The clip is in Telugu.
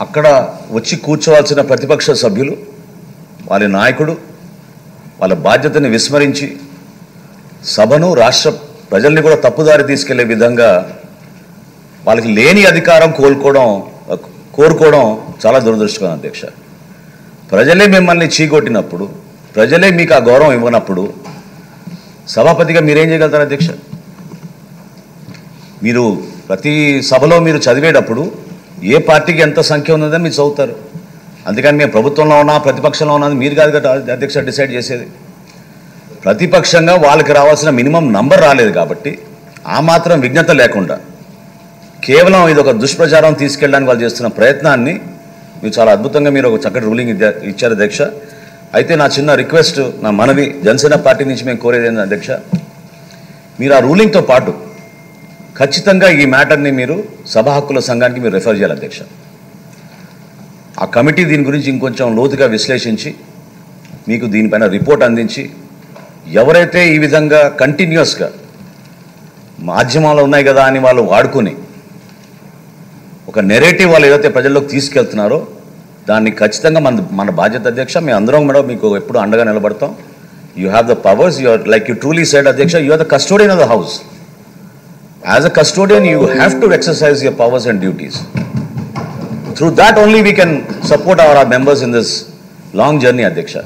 అక్కడ వచ్చి కూర్చోవాల్సిన ప్రతిపక్ష సభ్యులు వాళ్ళ నాయకుడు వాళ్ళ బాధ్యతని విస్మరించి సభను రాష్ట్ర ప్రజల్ని కూడా తప్పుదారి తీసుకెళ్లే విధంగా వాళ్ళకి లేని అధికారం కోరుకోవడం చాలా దురదృష్టకరం అధ్యక్ష. ప్రజలే మిమ్మల్ని చీకొట్టినప్పుడు, ప్రజలే మీకు ఆ గౌరవం ఇవ్వనప్పుడు సభాపతిగా మీరేం చేయగలుగుతారు అధ్యక్ష? మీరు ప్రతి సభలో మీరు చదివేటప్పుడు ఏ పార్టీకి ఎంత సంఖ్య ఉన్నదని మీరు చదువుతారు. అందుకని మేము ప్రభుత్వంలో ఉన్నా ప్రతిపక్షంలో ఉన్నది మీరు కాదు కదా అధ్యక్ష డిసైడ్ చేసేది. ప్రతిపక్షంగా వాళ్ళకి రావాల్సిన మినిమం నంబర్ రాలేదు కాబట్టి ఆ మాత్రం విజ్ఞత లేకుండా కేవలం ఇది ఒక దుష్ప్రచారం తీసుకెళ్ళడానికి వాళ్ళు చేస్తున్న ప్రయత్నాన్ని మీరు చాలా అద్భుతంగా మీరు ఒక చక్కటి రూలింగ్ ఇచ్చారు అధ్యక్ష. అయితే నా చిన్న రిక్వెస్ట్, నా మనవి జనసేన పార్టీ నుంచి మేము కోరేది ఏంటంటే అధ్యక్ష, మీరు ఆ రూలింగ్తో పాటు ఖచ్చితంగా ఈ మ్యాటర్ని మీరు సభా హక్కుల సంఘానికి మీరు రెఫర్ చేయాలి అధ్యక్ష. ఆ కమిటీ దీని గురించి ఇంకొంచెం లోతుగా విశ్లేషించి మీకు దీనిపైన రిపోర్ట్ అందించి ఎవరైతే ఈ విధంగా కంటిన్యూస్గా మాధ్యమాలు ఉన్నాయి కదా అని వాళ్ళు వాడుకొని ఒక నెరేటివ్ వాళ్ళు ఏదైతే ప్రజల్లోకి తీసుకెళ్తున్నారో దాన్ని ఖచ్చితంగా మన బాధ్యత అధ్యక్ష. మేము అందరం కూడా మీకు ఎప్పుడు అండగా నిలబడతాం. You have the powers, you are like you truly said అధ్యక్ష, you are the custodian of the house. As a custodian, you have to exercise your powers and duties. Through that only we can support our members in this long journey, Adhyaksha.